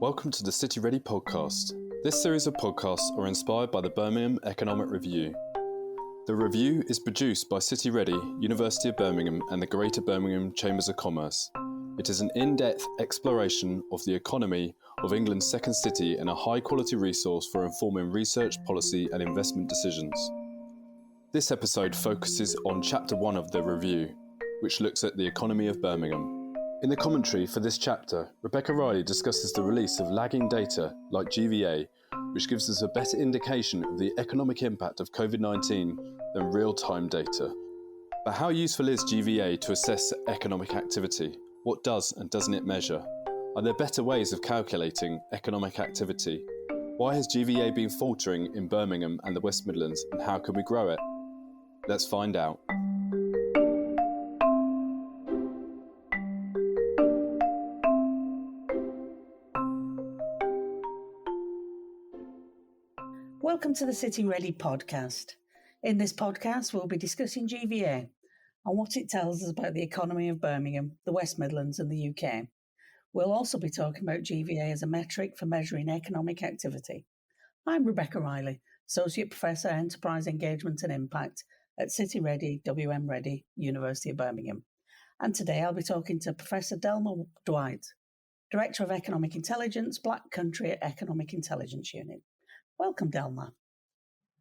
welcome to the City-REDI podcast. This series of podcasts are inspired by the Birmingham Economic Review. The review is produced by City-REDI, University of Birmingham and the Greater Birmingham Chambers of Commerce. It is an in-depth exploration of the economy of England's second city and a high-quality resource for informing research, policy and investment decisions. This episode focuses on Chapter 1 of the review, which looks at the economy of Birmingham. In the commentary for this chapter, Rebecca Riley discusses the release of lagging data like GVA, which gives us a better indication of the economic impact of COVID-19 than real-time data. But how useful is GVA to assess economic activity? What does and doesn't it measure? Are there better ways of calculating economic activity? Why has GVA been faltering in Birmingham and the West Midlands, and how can we grow it? Let's find out. Welcome to the City-REDI podcast. In this podcast, we'll be discussing GVA and what it tells us about the economy of Birmingham, the West Midlands and the UK. We'll also be talking about GVA as a metric for measuring economic activity. I'm Rebecca Riley, Associate Professor, Enterprise Engagement and Impact at City-REDI, WM-REDI, University of Birmingham. And today I'll be talking to Professor Delma Dwight, Director of Economic Intelligence, Black Country Economic Intelligence Unit. Welcome, Delma.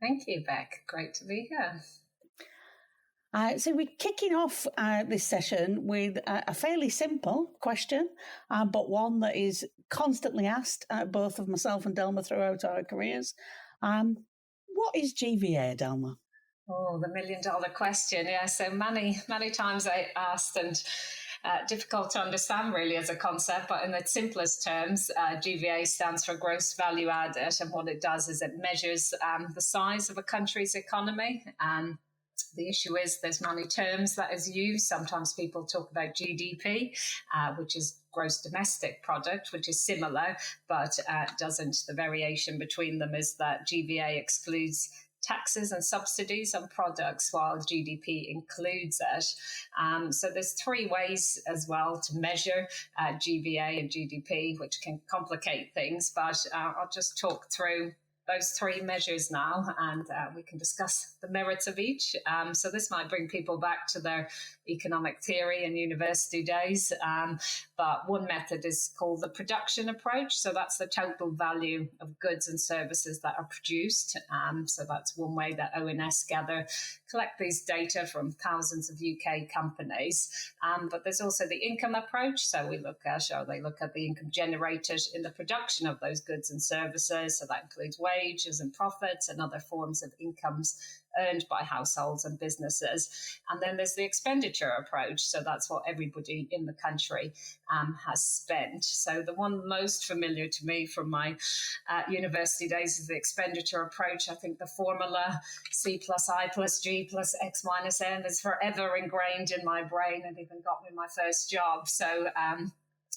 Thank you, Beck. Great to be here. So we're kicking off this session with a fairly simple question, but one that is constantly asked, both of myself and Delma throughout our careers. What is GVA, Delma? Oh, the $1 million question. Yeah, so many times I asked, and difficult to understand really as a concept, but in its simplest terms, GVA stands for gross value added, and what it does is it measures the size of a country's economy. The issue is there's many terms that is used. Sometimes people talk about GDP, which is gross domestic product, which is similar, but doesn't. The variation between them is that GVA excludes taxes and subsidies on products, while GDP includes it. So there's three ways as well to measure GVA and GDP, which can complicate things, but I'll just talk through those three measures now, and we can discuss the merits of each. So this might bring people back to their economic theory and university days. But one method is called the production approach. So that's the total value of goods and services that are produced. So that's one way that ONS collect these data from thousands of UK companies. But there's also the income approach. So they look at the income generated in the production of those goods and services. So that includes wages and profits and other forms of incomes earned by households and businesses. And then there's the expenditure approach. So that's what everybody in the country has spent. So the one most familiar to me from my university days is the expenditure approach. I think the formula C plus I plus G plus X minus M is forever ingrained in my brain and even got me my first job. So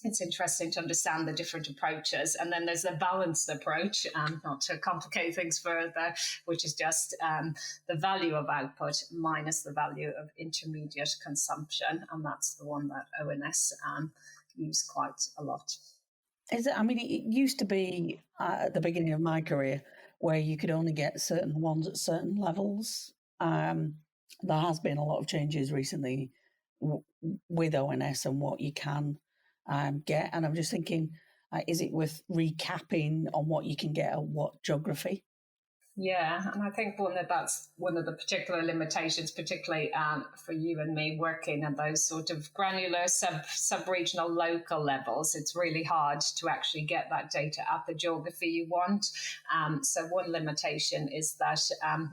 it's interesting to understand the different approaches. And then there's the balanced approach, not to complicate things further, which is just the value of output minus the value of intermediate consumption. And that's the one that ONS use quite a lot. It used to be at the beginning of my career where you could only get certain ones at certain levels. There has been a lot of changes recently with ONS and what you can get, and I'm just thinking, is it worth recapping on what you can get at what geography? Yeah, and I think that's one of the particular limitations, particularly for you and me working at those sort of granular sub-regional local levels. It's really hard to actually get that data at the geography you want. So one limitation is that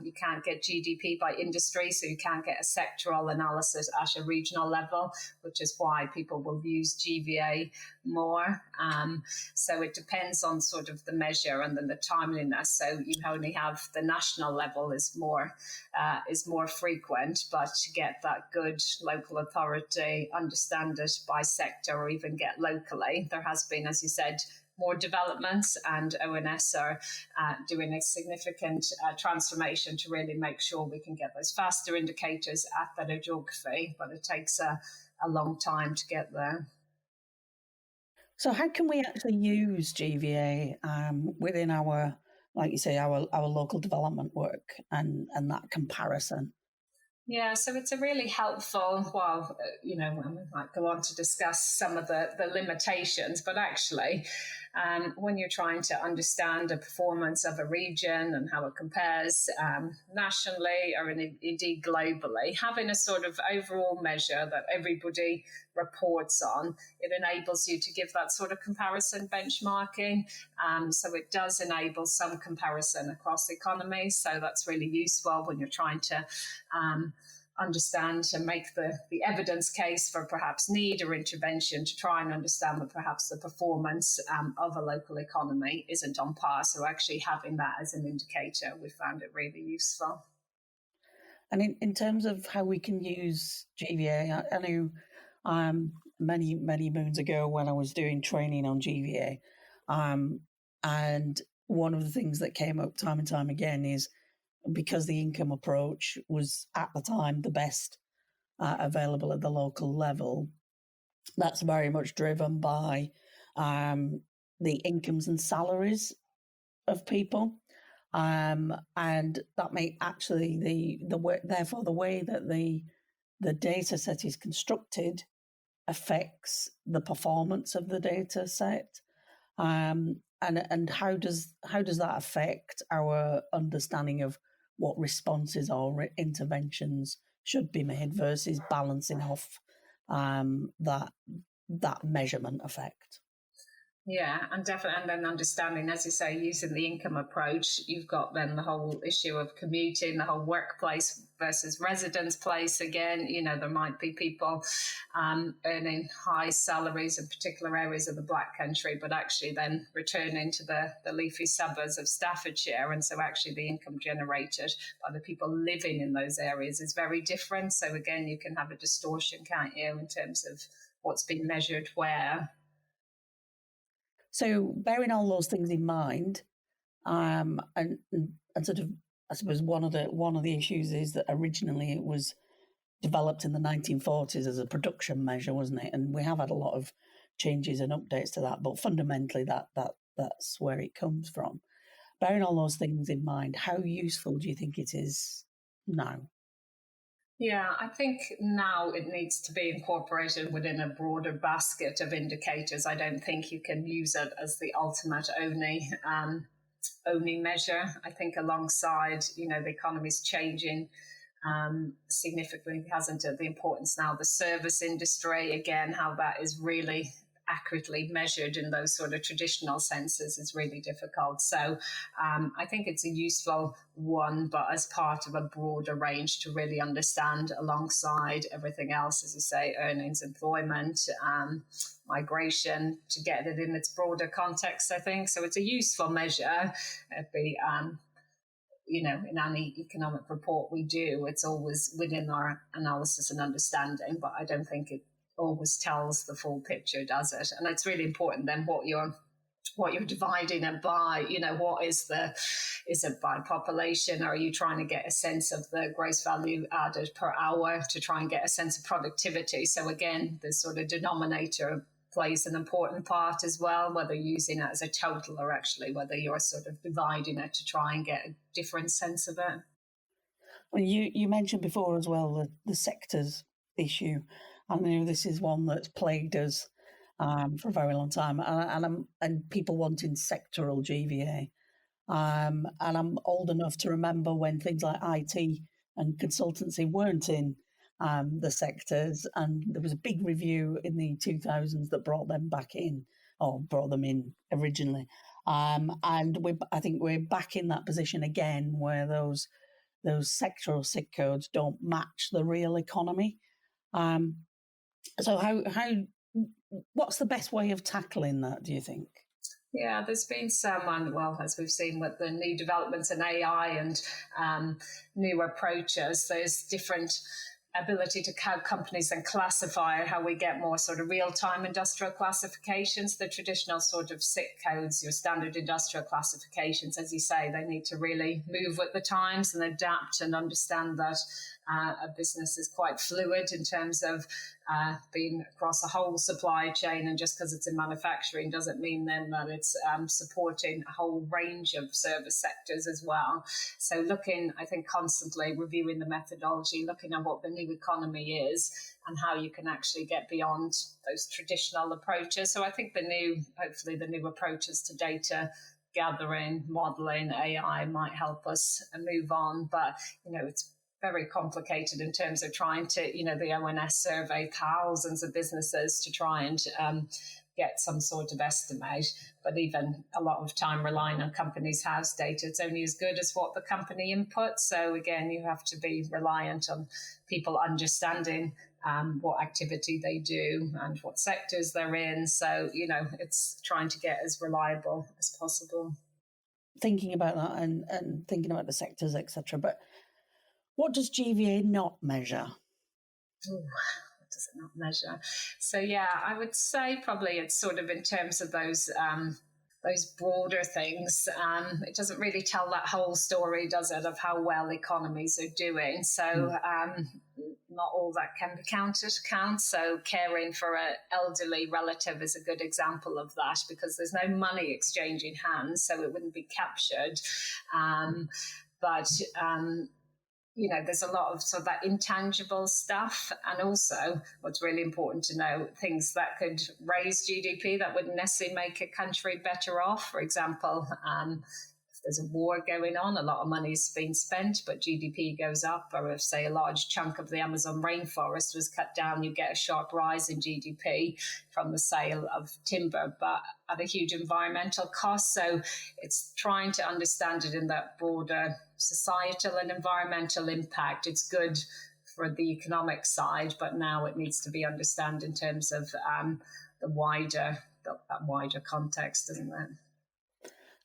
you can't get GDP by industry, so you can't get a sectoral analysis at a regional level, which is why people will use GVA more. So it depends on sort of the measure and then the timeliness. So you only have the national level is more frequent, but to get that good local authority, understand it by sector or even get locally, there has been, as you said, more developments, and ONS are doing a significant transformation to really make sure we can get those faster indicators at better geography, but it takes a long time to get there. So how can we actually use GVA within our, like you say, our local development work and that comparison? Yeah, so it's a really helpful, we might go on to discuss some of the limitations, but actually, when you're trying to understand the performance of a region and how it compares nationally or indeed globally, having a sort of overall measure that everybody reports on, it enables you to give that sort of comparison benchmarking. So it does enable some comparison across economies. So that's really useful when you're trying to understand and make the evidence case for perhaps need or intervention to try and understand that perhaps the performance of a local economy isn't on par. So actually having that as an indicator, we found it really useful. And in terms of how we can use GVA, I know many moons ago when I was doing training on GVA, and one of the things that came up time and time again is because the income approach was at the time the best available at the local level, that's very much driven by the incomes and salaries of people. And that may actually therefore the way that the data set is constructed affects the performance of the data set. And how does that affect our understanding of what responses or interventions should be made versus balancing off that measurement effect? Yeah, and definitely, and then understanding, as you say, using the income approach, you've got then the whole issue of commuting, the whole workplace versus residence place. Again, there might be people earning high salaries in particular areas of the Black Country, but actually then returning to the leafy suburbs of Staffordshire. And so actually the income generated by the people living in those areas is very different. So again, you can have a distortion, can't you, in terms of what's been measured where. So bearing all those things in mind, and sort of, I suppose one of the issues is that originally it was developed in the 1940s as a production measure, wasn't it? And we have had a lot of changes and updates to that, but fundamentally that's where it comes from. Bearing all those things in mind, how useful do you think it is now? Yeah, I think now it needs to be incorporated within a broader basket of indicators. I don't think you can use it as the ultimate only measure. I think alongside, the economy's changing significantly, hasn't it? The importance now of the service industry, again, how that is really accurately measured in those sort of traditional senses is really difficult. So I think it's a useful one, but as part of a broader range to really understand alongside everything else, as you say, earnings, employment, migration, to get it in its broader context, I think. So it's a useful measure. In any economic report we do, it's always within our analysis and understanding, but I don't think it always tells the full picture, does it? And it's really important then what you're dividing it by. What is it by population? Or are you trying to get a sense of the gross value added per hour to try and get a sense of productivity? So again, the sort of denominator plays an important part as well, whether you're using it as a total or actually whether you're sort of dividing it to try and get a different sense of it. Well, you mentioned before as well the sectors issue. I know this is one that's plagued us for a very long time, and people wanting sectoral GVA. And I'm old enough to remember when things like IT and consultancy weren't in the sectors, and there was a big review in the 2000s that brought them back in, or brought them in originally. And I think we're back in that position again, where those sectoral SIC codes don't match the real economy. So what's the best way of tackling that, do you think? Yeah, there's been some, as we've seen with the new developments in AI and new approaches, there's different ability to how companies then classify, how we get more sort of real-time industrial classifications. The traditional sort of SIC codes, your standard industrial classifications, as you say, they need to really move with the times and adapt and understand that a business is quite fluid in terms of being across a whole supply chain, and just because it's in manufacturing doesn't mean then that it's supporting a whole range of service sectors as well. So looking, I think, constantly reviewing the methodology, looking at what the new economy is and how you can actually get beyond those traditional approaches. So I think hopefully the new approaches to data gathering, modeling, AI might help us move on. But, it's very complicated in terms of trying to, the ONS survey thousands of businesses to try and get some sort of estimate. But even a lot of time relying on companies' house data, it's only as good as what the company inputs. So again, you have to be reliant on people understanding what activity they do and what sectors they're in. So, it's trying to get as reliable as possible. Thinking about that and thinking about the sectors, etc. But what does GVA not measure? Ooh, what does it not measure? So, I would say probably it's sort of in terms of those broader things. It doesn't really tell that whole story, does it, of how well economies are doing. So not all that can be counts. So caring for an elderly relative is a good example of that, because there's no money exchanging hands, so it wouldn't be captured. There's a lot of sort of that intangible stuff. And also what's really important to know, things that could raise GDP that wouldn't necessarily make a country better off. For example, if there's a war going on, a lot of money is being spent, but GDP goes up. Or if, say, a large chunk of the Amazon rainforest was cut down, you get a sharp rise in GDP from the sale of timber, but at a huge environmental cost. So it's trying to understand it in that broader societal and environmental impact. It's good for the economic side, but now it needs to be understood in terms of that wider context, doesn't it?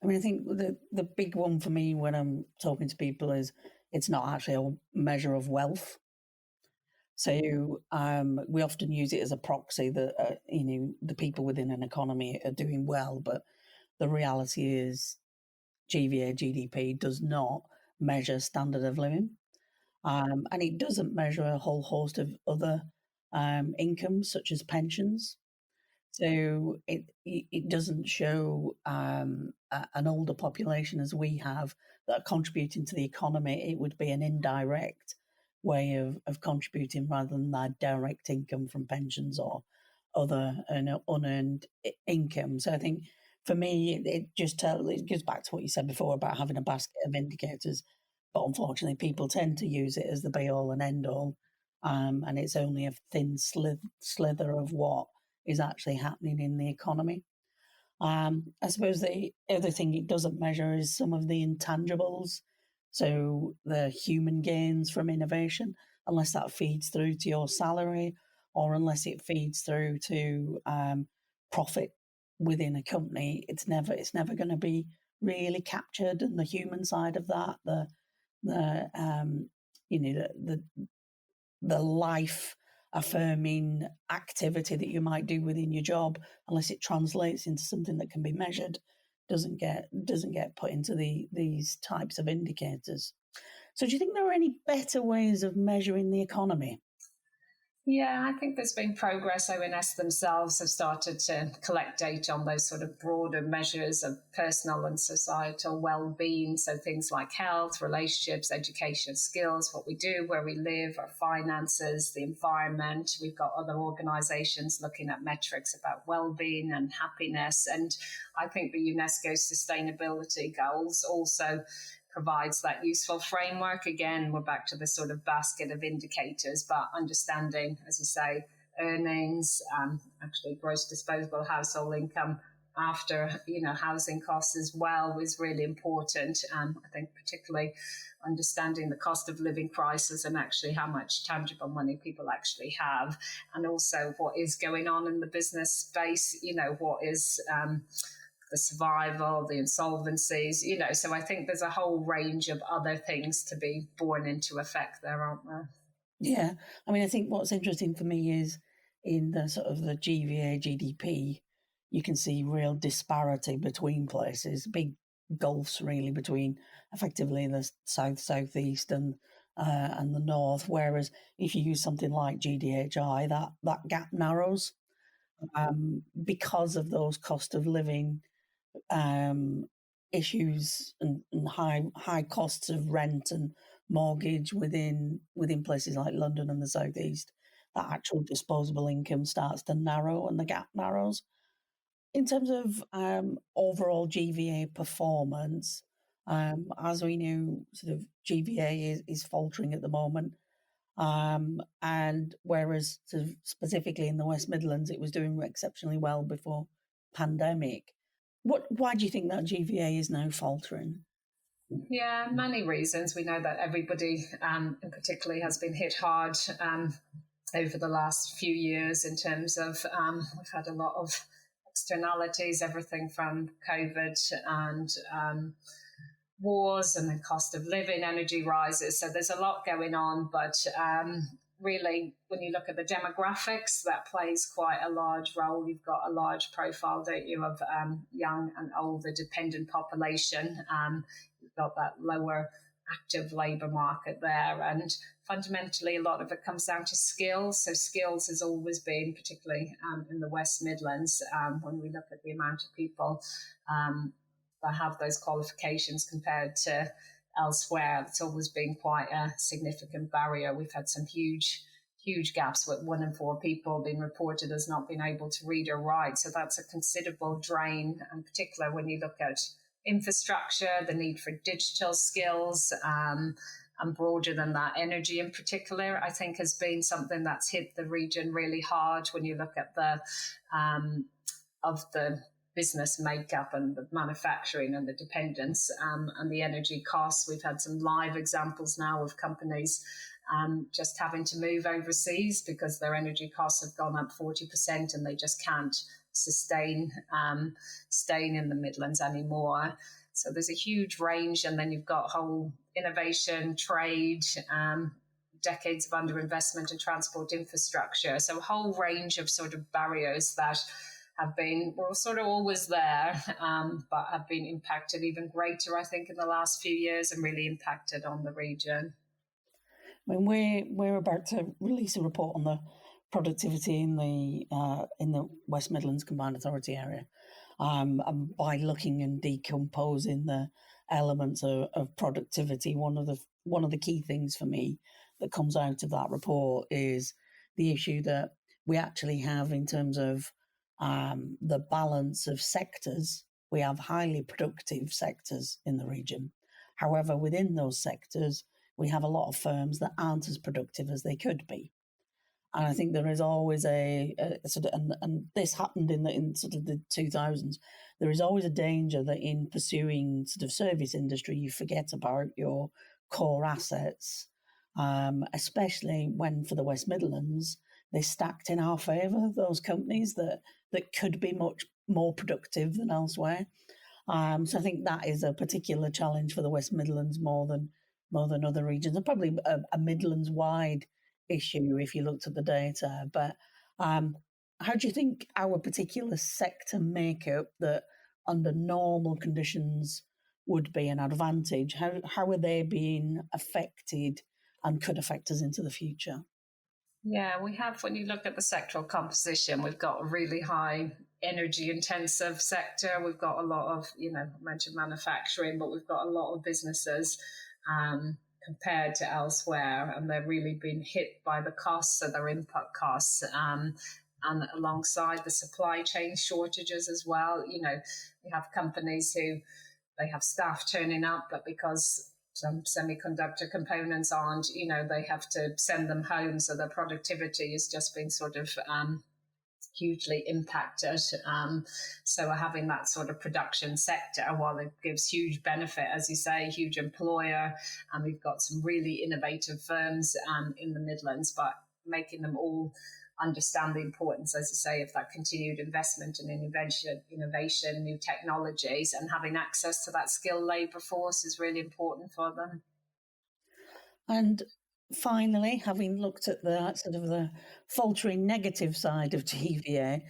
I mean, I think the big one for me when I'm talking to people is it's not actually a measure of wealth. So we often use it as a proxy that, the people within an economy are doing well, but the reality is GVA, GDP does not measure standard of living. And it doesn't measure a whole host of other incomes, such as pensions. So it doesn't show an older population as we have that are contributing to the economy. It would be an indirect way of contributing rather than that direct income from pensions or other unearned income. So I think for me, it goes back to what you said before about having a basket of indicators. But unfortunately, people tend to use it as the be-all and end-all, and it's only a thin slither of what is actually happening in the economy. I suppose the other thing it doesn't measure is some of the intangibles. So the human gains from innovation, unless that feeds through to your salary or unless it feeds through to profit within a company, it's never going to be really captured. And the human side of that, the life affirming activity that you might do within your job, unless it translates into something that can be measured, doesn't get put into these types of indicators. So do you think there are any better ways of measuring the economy? Yeah, I think there's been progress. ONS themselves have started to collect data on those sort of broader measures of personal and societal well-being. So things like health, relationships, education, skills, what we do, where we live, our finances, the environment. We've got other organisations looking at metrics about well-being and happiness. And I think the UNESCO sustainability goals also provides that useful framework. Again, we're back to the sort of basket of indicators, but understanding, as you say, earnings, actually gross disposable household income after, housing costs as well is really important. I think particularly understanding the cost of living crisis and actually how much tangible money people actually have, and also what is going on in the business space, what is the survival, the insolvencies, so I think there's a whole range of other things to be born into effect there, aren't there? Yeah, I mean, I think what's interesting for me is in the sort of the GVA GDP, you can see real disparity between places, big gulfs really between effectively the southeast and the north. Whereas if you use something like GDHI, that gap narrows because of those cost of living um, issues and high costs of rent and mortgage within places like London and the southeast. That actual disposable income starts to narrow and the gap narrows. In terms of overall GVA performance, as we know, sort of GVA is faltering at the moment. And whereas sort of specifically in the West Midlands, it was doing exceptionally well before pandemic. Why do you think that GVA is now faltering? Yeah, many reasons. We know that everybody, in particularly, has been hit hard over the last few years in terms of we've had a lot of externalities, everything from COVID and wars and the cost of living, energy rises. So there's a lot going on, but really, when you look at the demographics, that plays quite a large role. You've got a large profile, don't you, of young and older dependent population. You've got that lower active labour market there. And fundamentally, a lot of it comes down to skills. So skills has always been, particularly in the West Midlands, when we look at the amount of people that have those qualifications compared to elsewhere, it's always been quite a significant barrier. We've had some huge gaps, with 1 in 4 people being reported as not being able to read or write. So that's a considerable drain, and particularly when you look at infrastructure, the need for digital skills, and broader than that, energy in particular, I think has been something that's hit the region really hard when you look at the of the business makeup and the manufacturing and the dependence and the energy costs. We've had some live examples now of companies just having to move overseas because their energy costs have gone up 40% and they just can't sustain staying in the Midlands anymore. So there's a huge range, and then you've got whole innovation, trade, decades of underinvestment in transport infrastructure. So a whole range of sort of barriers that were sort of always there, but have been impacted even greater, I think, in the last few years, and really impacted on the region. I mean, we're about to release a report on the productivity in the West Midlands Combined Authority area, and by looking and decomposing the elements of productivity. One of the key things for me that comes out of that report is the issue that we actually have in terms of the balance of sectors. We have highly productive sectors in the region. However, within those sectors, we have a lot of firms that aren't as productive as they could be. And I think there is always a sort of, and this happened in sort of the 2000s. There is always a danger that in pursuing sort of service industry, you forget about your core assets, especially when for the West Midlands, they stacked in our favour, those companies that could be much more productive than elsewhere. So I think that is a particular challenge for the West Midlands more than other regions, and probably a Midlands-wide issue if you looked at the data. But how do you think our particular sector makeup that under normal conditions would be an advantage, how are they being affected and could affect us into the future? Yeah, we have, when you look at the sectoral composition, we've got a really high energy intensive sector. We've got a lot of, I mentioned manufacturing, but we've got a lot of businesses compared to elsewhere, and they're really been hit by the costs, so their input costs, and alongside the supply chain shortages as well. We have companies who they have staff turning up, but because some semiconductor components aren't, they have to send them home. So their productivity has just been sort of hugely impacted. So having that sort of production sector, while it gives huge benefit, as you say, huge employer, and we've got some really innovative firms in the Midlands, but making them all understand the importance, as you say, of that continued investment in innovation, new technologies, and having access to that skilled labour force is really important for them. And finally, having looked at the sort of the faltering negative side of GVA,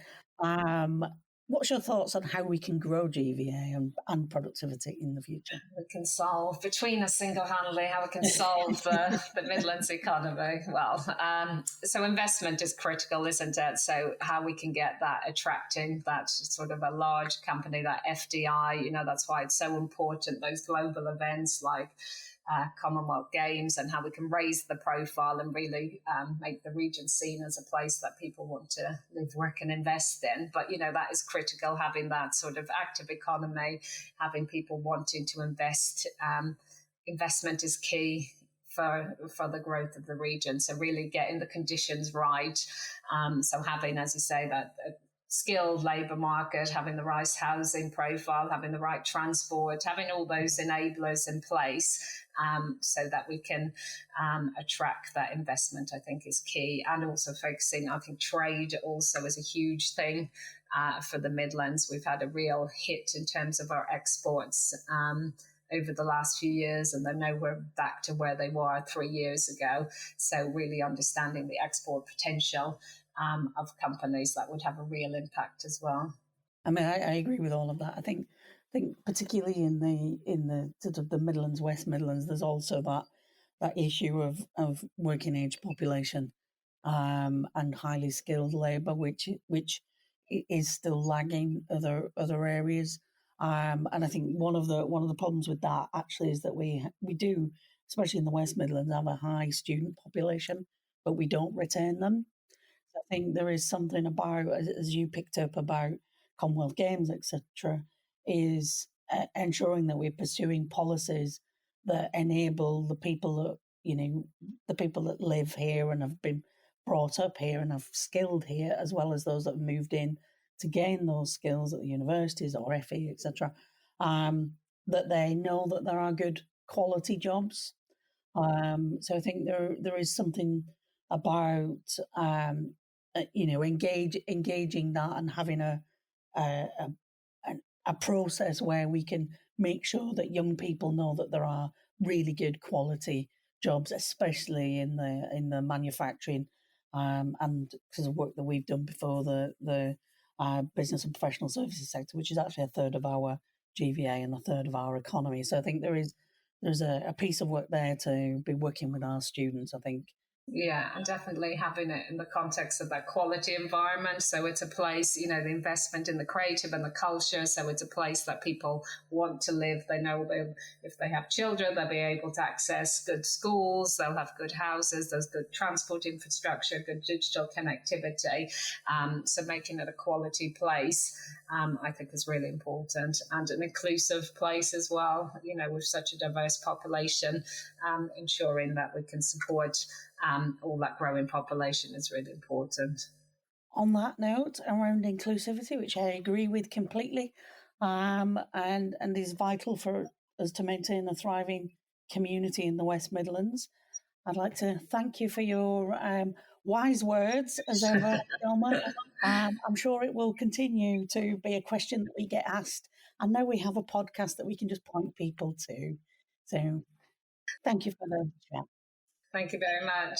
what's your thoughts on how we can grow GVA and productivity in the future? We can solve between us single-handedly how we can solve the Midlands economy. Well, so investment is critical, isn't it? So how we can get that attracting that sort of a large company, that FDI, that's why it's so important, those global events like Commonwealth Games, and how we can raise the profile and really make the region seen as a place that people want to live, work and invest in. But, that is critical, having that sort of active economy, having people wanting to invest. Investment is key for the growth of the region. So really getting the conditions right. So having, as you say, that skilled labour market, having the right housing profile, having the right transport, having all those enablers in place so that we can attract that investment, I think is key. And also focusing, I think trade also is a huge thing for the Midlands. We've had a real hit in terms of our exports over the last few years, and they're nowhere back to where they were 3 years ago. So really understanding the export potential of companies that would have a real impact as well. I mean, I agree with all of that. I think particularly in the sort of the Midlands, West Midlands, there's also that issue of working age population and highly skilled labour, which is still lagging other areas. And I think one of the problems with that actually is that we do, especially in the West Midlands, have a high student population, but we don't retain them. I think there is something about, as you picked up about Commonwealth Games, etc., is ensuring that we're pursuing policies that enable the people that live here and have been brought up here and have skilled here, as well as those that have moved in to gain those skills at the universities or FE, etc., that they know that there are good quality jobs. So I think there is something about engaging that and having a process where we can make sure that young people know that there are really good quality jobs, especially in the manufacturing and because of work that we've done before, the business and professional services sector, which is actually a third of our GVA and a third of our economy. So I think there's a piece of work there to be working with our students, I think. Yeah, and definitely having it in the context of that quality environment. So it's a place, the investment in the creative and the culture. So it's a place that people want to live. They know if they have children, they'll be able to access good schools, they'll have good houses, there's good transport infrastructure, good digital connectivity. So making it a quality place, I think is really important, and an inclusive place as well, with such a diverse population, ensuring that we can support all that growing population is really important. On that note, around inclusivity, which I agree with completely, and is vital for us to maintain a thriving community in the West Midlands, I'd like to thank you for your wise words, as ever, Delma. I'm sure it will continue to be a question that we get asked. I know we have a podcast that we can just point people to. So thank you for the chat. Thank you very much.